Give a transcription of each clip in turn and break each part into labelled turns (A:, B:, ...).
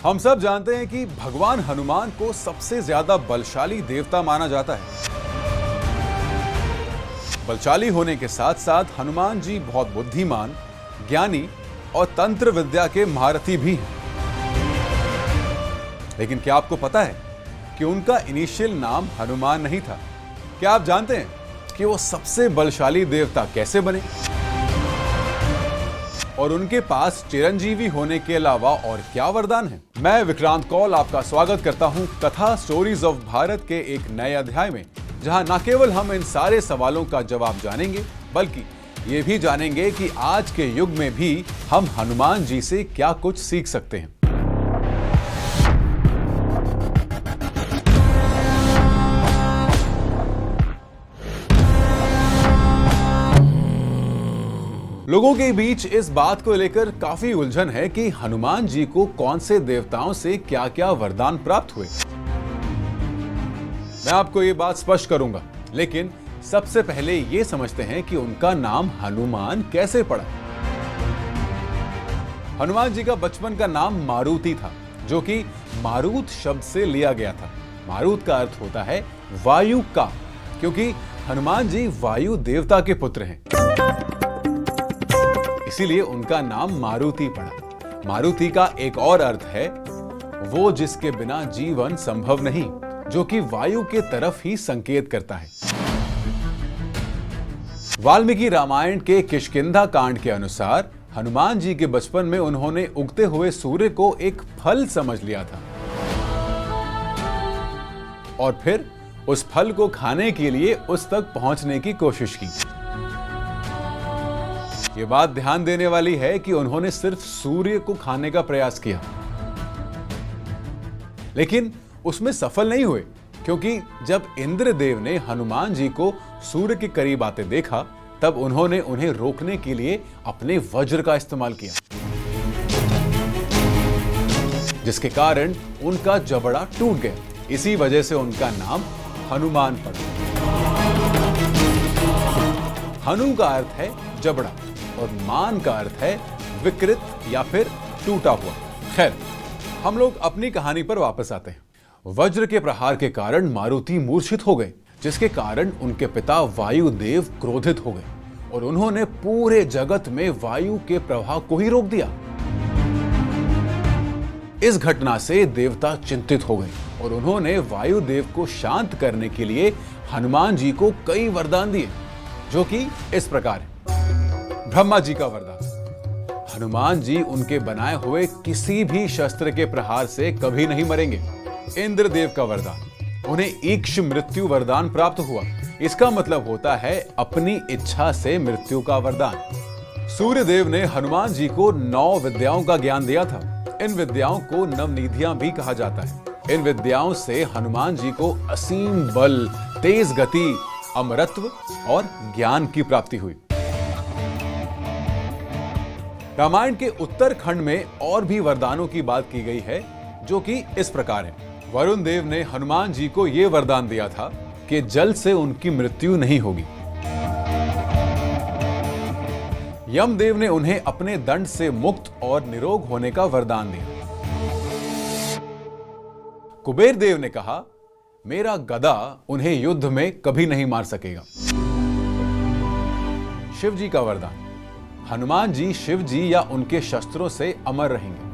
A: हम सब जानते हैं कि भगवान हनुमान को सबसे ज्यादा बलशाली देवता माना जाता है। बलशाली होने के साथ साथ हनुमान जी बहुत बुद्धिमान, ज्ञानी और तंत्र विद्या के महारथी भी हैं। लेकिन क्या आपको पता है कि उनका इनिशियल नाम हनुमान नहीं था? क्या आप जानते हैं कि वो सबसे बलशाली देवता कैसे बने? और उनके पास चिरंजीवी होने के अलावा और क्या वरदान है? मैं विक्रांत कौल आपका स्वागत करता हूं कथा स्टोरीज ऑफ भारत के एक नए अध्याय में, जहां न केवल हम इन सारे सवालों का जवाब जानेंगे, बल्कि ये भी जानेंगे कि आज के युग में भी हम हनुमान जी से क्या कुछ सीख सकते हैं। लोगों के बीच इस बात को लेकर काफी उलझन है कि हनुमान जी को कौन से देवताओं से क्या क्या वरदान प्राप्त हुए। मैं आपको ये बात स्पष्ट करूंगा, लेकिन सबसे पहले ये समझते हैं कि उनका नाम हनुमान कैसे पड़ा। हनुमान जी का बचपन का नाम मारुति था, जो कि मारुत शब्द से लिया गया था। मारुत का अर्थ होता है वायु का, क्योंकि हनुमान जी वायु देवता के पुत्र हैं। इसीलिए उनका नाम मारुति पड़ा। मारुति का एक और अर्थ है वो जिसके बिना जीवन संभव नहीं, जो कि वायु के तरफ ही संकेत करता है। वाल्मीकि रामायण के किष्किंधा कांड के अनुसार हनुमान जी के बचपन में उन्होंने उगते हुए सूर्य को एक फल समझ लिया था और फिर उस फल को खाने के लिए उस तक पहुंचने की कोशिश की। ये बात ध्यान देने वाली है कि उन्होंने सिर्फ सूर्य को खाने का प्रयास किया, लेकिन उसमें सफल नहीं हुए, क्योंकि जब इंद्रदेव ने हनुमान जी को सूर्य के करीब आते देखा, तब उन्होंने उन्हें रोकने के लिए अपने वज्र का इस्तेमाल किया, जिसके कारण उनका जबड़ा टूट गया। इसी वजह से उनका नाम हनुमान पड़ा। हनु का अर्थ है जबड़ा और मान का अर्थ है विकृत या फिर टूटा हुआ। खैर, हम लोग अपनी कहानी पर वापस आते हैं। वज्र के प्रहार के कारण मारुति मूर्छित हो गए, जिसके कारण उनके पिता वायुदेव क्रोधित हो गए और उन्होंने पूरे जगत में वायु के प्रवाह को ही रोक दिया। इस घटना से देवता चिंतित हो गए और उन्होंने वायुदेव को शांत करने के लिए हनुमान जी को कई वरदान दिए, जो कि इस प्रकार है। ब्रह्मा जी का वरदान: हनुमान जी उनके बनाए हुए किसी भी शस्त्र के प्रहार से कभी नहीं मरेंगे। इंद्रदेव का वरदान: उन्हें ईक्ष मृत्यु वरदान प्राप्त हुआ। इसका मतलब होता है अपनी इच्छा से मृत्यु का वरदान। सूर्यदेव ने हनुमान जी को 9 विद्याओं का ज्ञान दिया था। इन विद्याओं को नवनिधियां भी कहा जाता है। इन विद्याओं से हनुमान जी को असीम बल, तेज गति, अमरत्व और ज्ञान की प्राप्ति हुई। रामायण के उत्तर खंड में और भी वरदानों की बात की गई है, जो कि इस प्रकार है। वरुण देव ने हनुमान जी को यह वरदान दिया था कि जल से उनकी मृत्यु नहीं होगी। यमदेव ने उन्हें अपने दंड से मुक्त और निरोग होने का वरदान दिया। कुबेर देव ने कहा, मेरा गदा उन्हें युद्ध में कभी नहीं मार सकेगा। शिव जी का वरदान: हनुमान जी शिव जी या उनके शस्त्रों से अमर रहेंगे।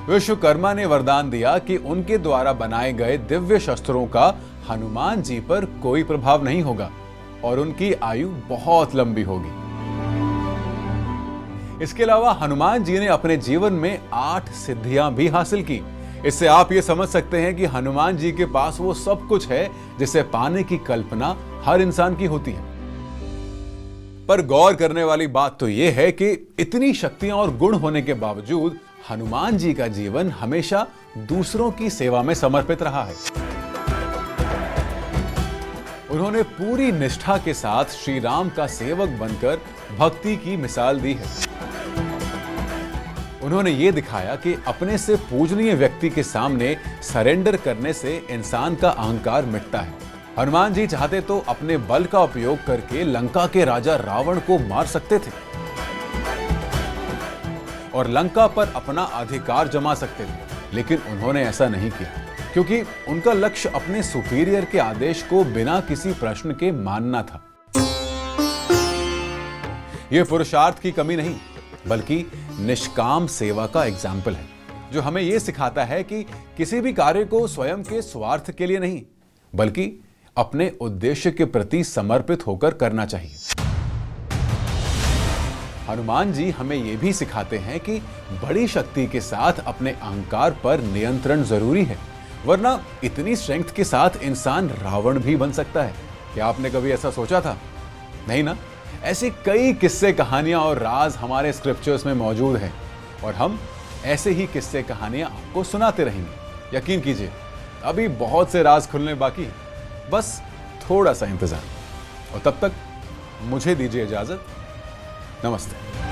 A: विश्वकर्मा ने वरदान दिया कि उनके द्वारा बनाए गए दिव्य शस्त्रों का हनुमान जी पर कोई प्रभाव नहीं होगा और उनकी आयु बहुत लंबी होगी। इसके अलावा हनुमान जी ने अपने जीवन में 8 सिद्धियां भी हासिल की। इससे आप ये समझ सकते हैं कि हनुमान जी के पास वो सब कुछ है जिसे पाने की कल्पना हर इंसान की होती है। पर गौर करने वाली बात तो यह है कि इतनी शक्तियां और गुण होने के बावजूद हनुमान जी का जीवन हमेशा दूसरों की सेवा में समर्पित रहा है। उन्होंने पूरी निष्ठा के साथ श्री राम का सेवक बनकर भक्ति की मिसाल दी है। उन्होंने ये दिखाया कि अपने से पूजनीय व्यक्ति के सामने सरेंडर करने से इंसान का अहंकार मिटता है। हनुमान जी चाहते तो अपने बल का उपयोग करके लंका के राजा रावण को मार सकते थे और लंका पर अपना अधिकार जमा सकते थे, लेकिन उन्होंने ऐसा नहीं किया क्योंकि उनका लक्ष्य अपने सुपीरियर के आदेश को बिना किसी प्रश्न के मानना था। यह पुरुषार्थ की कमी नहीं, बल्कि निष्काम सेवा का एग्जाम्पल है, जो हमें यह सिखाता है कि किसी भी कार्य को स्वयं के स्वार्थ के लिए नहीं, बल्कि अपने उद्देश्य के प्रति समर्पित होकर करना चाहिए। हनुमान जी हमें यह भी सिखाते हैं कि बड़ी शक्ति के साथ अपने अहंकार पर नियंत्रण जरूरी है, वरना इतनी स्ट्रेंथ के साथ इंसान रावण भी बन सकता है। क्या आपने कभी ऐसा सोचा था? नहीं ना? ऐसे कई किस्से, कहानियां और राज हमारे स्क्रिप्चर्स में मौजूद हैं और हम ऐसे ही किस्से, कहानियां आपको सुनाते रहेंगे। यकीन कीजिए, अभी बहुत से राज खुलने बाकी हैं, बस थोड़ा सा इंतजार। और तब तक मुझे दीजिए इजाजत। नमस्ते।